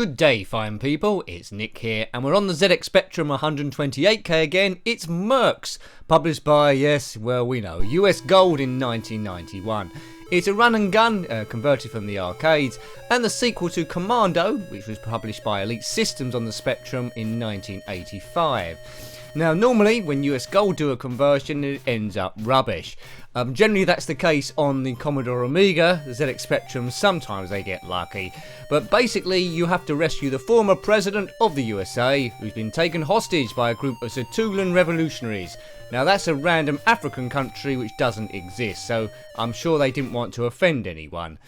Good day, fine people, it's Nick here, and we're on the ZX Spectrum 128K again. It's Mercs, published by, yes, well we know, US Gold in 1991. It's a run and gun, converted from the arcades, and the sequel to Commando, which was published by Elite Systems on the Spectrum in 1985. Now, normally, when US Gold do a conversion, it ends up rubbish. Generally, that's the case on the Commodore Amiga, the ZX Spectrum, sometimes they get lucky. But basically, you have to rescue the former president of the USA, who's been taken hostage by a group of Satulan revolutionaries. Now, that's a random African country which doesn't exist, so I'm sure they didn't want to offend anyone.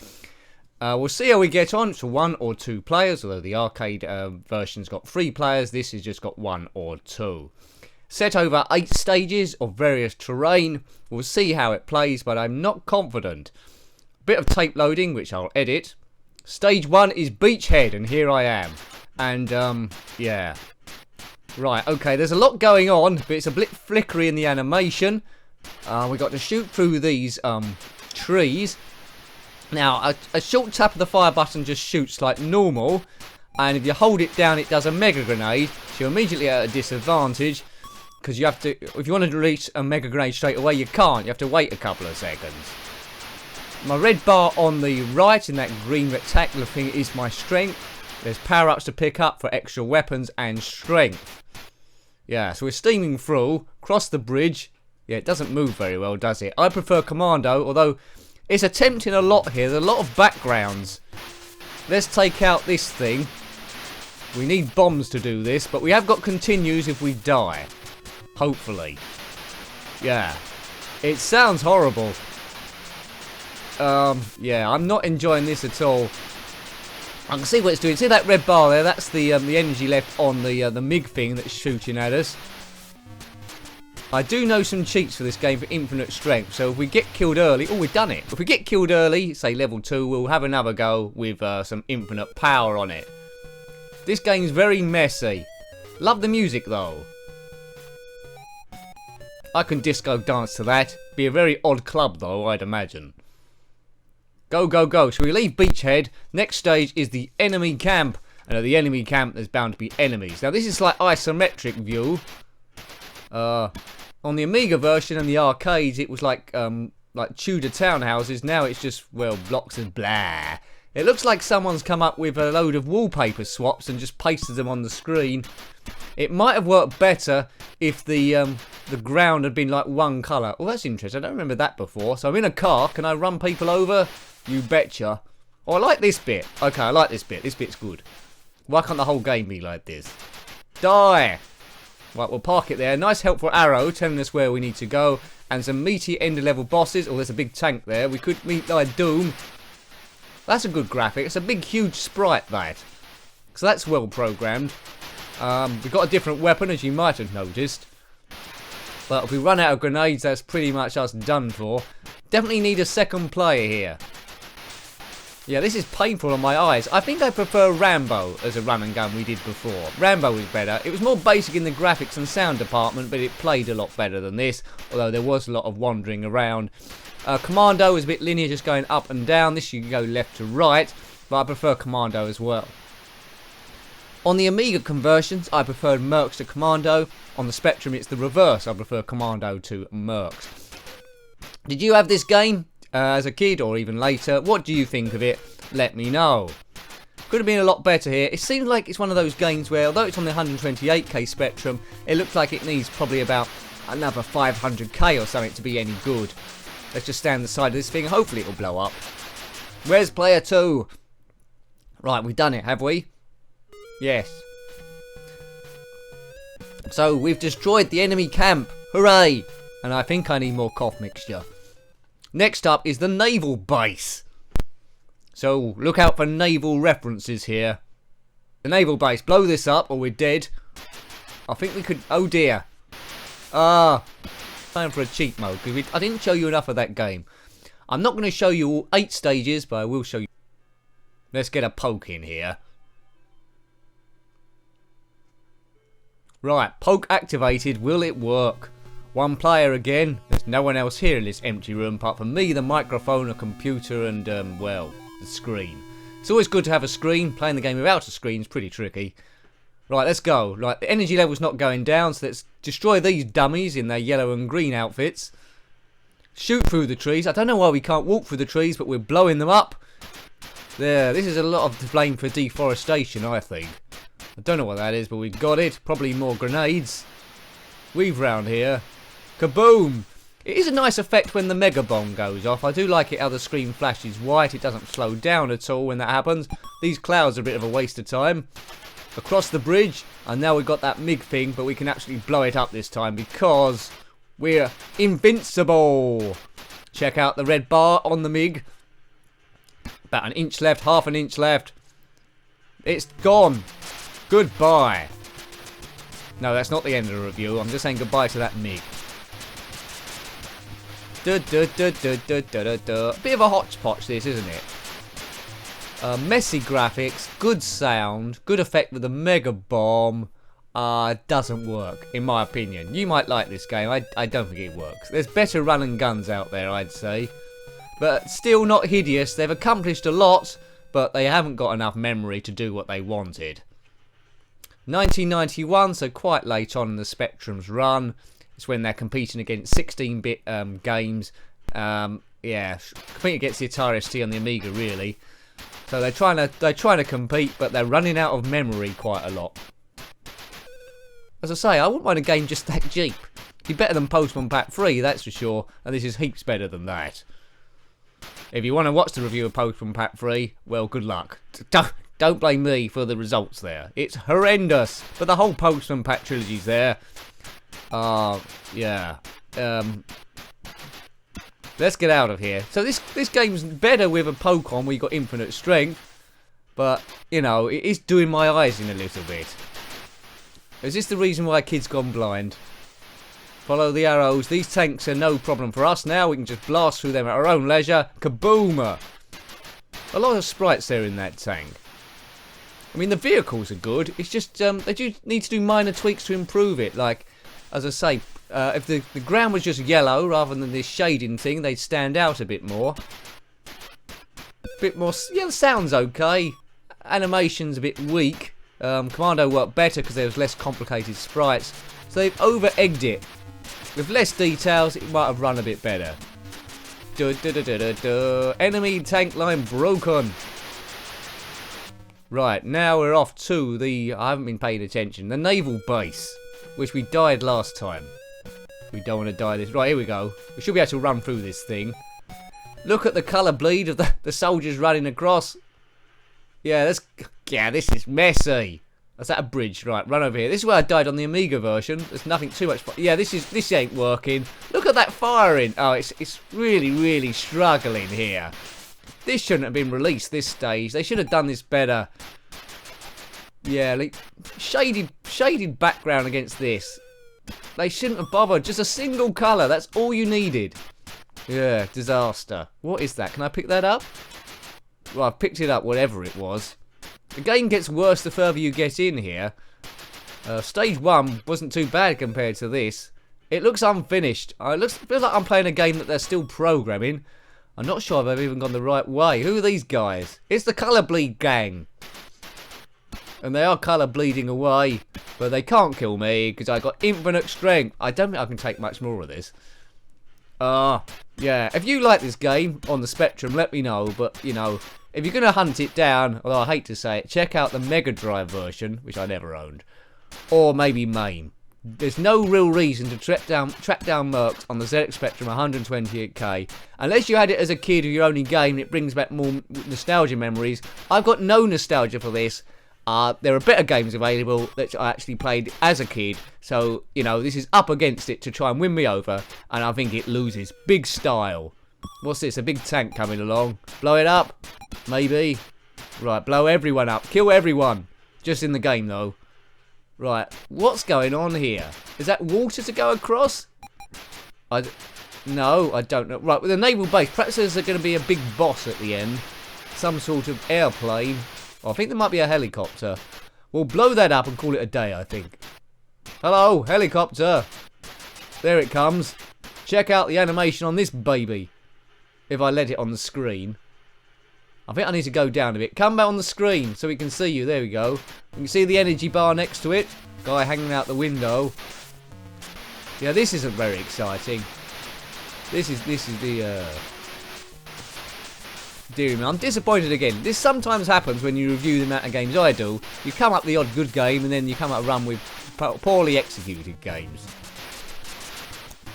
We'll see how we get on. It's for 1 or 2 players, although the arcade version's got 3 players, this has just got 1 or 2. Set over 8 stages of various terrain. We'll see how it plays, but I'm not confident. Bit of tape loading, which I'll edit. Stage 1 is Beachhead, and here I am. And, yeah. Right, okay, there's a lot going on, but it's a bit flickery in the animation. We got to shoot through these, trees. Now, a short tap of the fire button just shoots like normal. And if you hold it down, it does a mega grenade. So you're immediately at a disadvantage. Because you have to, if you want to release a mega grenade straight away, you can't. You have to wait a couple of seconds. My red bar on the right in that green rectangular thing is my strength. There's power-ups to pick up for extra weapons and strength. Yeah, so we're steaming through, cross the bridge. Yeah, it doesn't move very well, does it? I prefer Commando, although it's attempting a lot here. There's a lot of backgrounds. Let's take out this thing. We need bombs to do this, but we have got continues if we die. Hopefully. Yeah. It sounds horrible. Yeah, I'm not enjoying this at all. I can see what it's doing. See that red bar there? That's the energy left on the MiG thing that's shooting at us. I do know some cheats for this game for infinite strength, so if we get killed early... Oh, we've done it. If we get killed early, say level 2, we'll have another go with some infinite power on it. This game's very messy. Love the music, though. I can disco dance to that. Be a very odd club, though, I'd imagine. Go, go, go. So we leave Beachhead. Next stage is the enemy camp. And at the enemy camp, there's bound to be enemies. Now, this is like isometric view. On the Amiga version and the arcades, it was like Tudor townhouses. Now it's just, well, blocks of blah. It looks like someone's come up with a load of wallpaper swaps and just pasted them on the screen. It might have worked better if the ground had been like one colour. Oh, that's interesting. I don't remember that before. So I'm in a car. Can I run people over? You betcha. Oh, I like this bit. Okay, I like this bit. This bit's good. Why can't the whole game be like this? Die! Right, we'll park it there. Nice helpful arrow telling us where we need to go. And some meaty end-level bosses. Oh, there's a big tank there. We could meet thy doom. That's a good graphic. It's a big, huge sprite, that. So that's well programmed. We've got a different weapon, as you might have noticed. But if we run out of grenades, that's pretty much us done for. Definitely need a second player here. Yeah, this is painful on my eyes. I think I prefer Rambo as a run and gun we did before. Rambo was better. It was more basic in the graphics and sound department, but it played a lot better than this. Although there was a lot of wandering around. Commando was a bit linear, just going up and down. This you can go left to right, but I prefer Commando as well. On the Amiga conversions, I preferred Mercs to Commando. On the Spectrum, it's the reverse. I prefer Commando to Mercs. Did you have this game as a kid or even later? What do you think of it? Let me know. Could have been a lot better here. It seems like it's one of those games where, although it's on the 128K Spectrum, it looks like it needs probably about another 500K or something to be any good. Let's just stand on the side of this thing. Hopefully it'll blow up. Where's player 2? Right, we've done it, have we? Yes. So, we've destroyed the enemy camp. Hooray! And I think I need more cough mixture. Next up is the naval base. So, look out for naval references here. The naval base. Blow this up or we're dead. I think we could... Oh dear. Time for a cheat mode, because I didn't show you enough of that game. I'm not going to show you all 8 stages, but I will show you... Let's get a poke in here. Right, poke activated. Will it work? 1 player again. There's no one else here in this empty room apart from me, the microphone, a computer, and, well, the screen. It's always good to have a screen. Playing the game without a screen is pretty tricky. Right, let's go. Right, the energy level's not going down, so let's destroy these dummies in their yellow and green outfits. Shoot through the trees. I don't know why we can't walk through the trees, but we're blowing them up. There, this is a lot of blame for deforestation, I think. I don't know what that is, but we've got it. Probably more grenades. Weave round here. Kaboom! It is a nice effect when the mega bomb goes off. I do like it how the screen flashes white. It doesn't slow down at all when that happens. These clouds are a bit of a waste of time. Across the bridge, and now we've got that MiG thing, but we can actually blow it up this time because we're invincible. Check out the red bar on the MiG. About an inch left, half an inch left. It's gone. Goodbye. No, that's not the end of the review. I'm just saying goodbye to that MiG. Bit of a hodgepodge this, isn't it? Messy graphics, good sound, good effect with the mega bomb. Doesn't work, in my opinion. You might like this game. I don't think it works. There's better run and guns out there, I'd say. But still not hideous. They've accomplished a lot, but they haven't got enough memory to do what they wanted. 1991, so quite late on in the Spectrum's run. It's when they're competing against 16-bit games. Yeah, competing against the Atari ST and the Amiga, really. So they're trying to compete, but they're running out of memory quite a lot. As I say, I wouldn't mind a game just that cheap. It'd be better than Postman Pack 3, that's for sure, and this is heaps better than that. If you want to watch the review of Postman Pack 3, well, good luck. Don't blame me for the results there. It's horrendous, but the whole Postman Pack trilogy's there. Yeah. Let's get out of here. So this game's better with a poke on where you got infinite strength, but you know it is doing my eyes in a little bit. Is this the reason why kids gone blind? Follow the arrows. These tanks are no problem for us now. We can just blast through them at our own leisure. Kaboomer! A lot of sprites there in that tank. I mean the vehicles are good. It's just they do need to do minor tweaks to improve it. Like as I say. If the ground was just yellow rather than this shading thing, they'd stand out a bit more. Yeah, the sound's okay. Animation's a bit weak. Commando worked better because there was less complicated sprites. So they've over-egged it. With less details, it might have run a bit better. Enemy tank line broken. Right, now we're off to the... I haven't been paying attention. The naval base, which we died last time. We don't want to die this. Right, here we go. We should be able to run through this thing. Look at the colour bleed of the soldiers running across. Yeah, this is messy. That's that a bridge. Right, run over here. This is where I died on the Amiga version. There's nothing too much. Yeah, this ain't working. Look at that firing. Oh, it's really, really struggling here. This shouldn't have been released this stage. They should have done this better. Yeah, like, shaded background against this. They shouldn't have bothered. Just a single colour. That's all you needed. Yeah, disaster. What is that? Can I pick that up? Well, I've picked it up, whatever it was. The game gets worse the further you get in here. Stage 1 wasn't too bad compared to this. It looks unfinished. It feels like I'm playing a game that they're still programming. I'm not sure if I've even gone the right way. Who are these guys? It's the Colour Bleed gang. And they are colour bleeding away. But they can't kill me because I've got infinite strength. I don't think I can take much more of this. Yeah. If you like this game on the Spectrum, let me know. But, you know, if you're going to hunt it down, although I hate to say it, check out the Mega Drive version, which I never owned. Or maybe MAME. There's no real reason to track down Mercs on the ZX Spectrum 128K. Unless you had it as a kid with your only game and it brings back more nostalgia memories. I've got no nostalgia for this. There are better games available that I actually played as a kid, so, you know, this is up against it to try and win me over, and I think it loses big style. What's this, a big tank coming along? Blow it up? Maybe. Right, blow everyone up. Kill everyone. Just in the game, though. Right, what's going on here? Is that water to go across? No, I don't know. Right, with the naval base, perhaps there's going to be a big boss at the end. Some sort of airplane. Oh, I think there might be a helicopter. We'll blow that up and call it a day, I think. Hello, helicopter. There it comes. Check out the animation on this baby. If I let it on the screen. I think I need to go down a bit. Come back on the screen so we can see you. There we go. You can see the energy bar next to it. Guy hanging out the window. Yeah, this isn't very exciting. This is the dear me, I'm disappointed again. This sometimes happens when you review the amount of games I do. You come up the odd good game and then you come up a run with poorly executed games.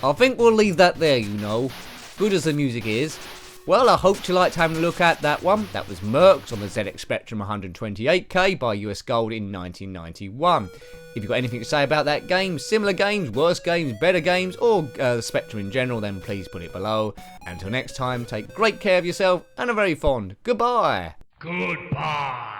I think we'll leave that there, you know. Good as the music is. Well, I hope you liked having a look at that one. That was Mercs on the ZX Spectrum 128K by US Gold in 1991. If you've got anything to say about that game, similar games, worse games, better games, or the Spectrum in general, then please put it below. Until next time, take great care of yourself and a very fond goodbye. Goodbye.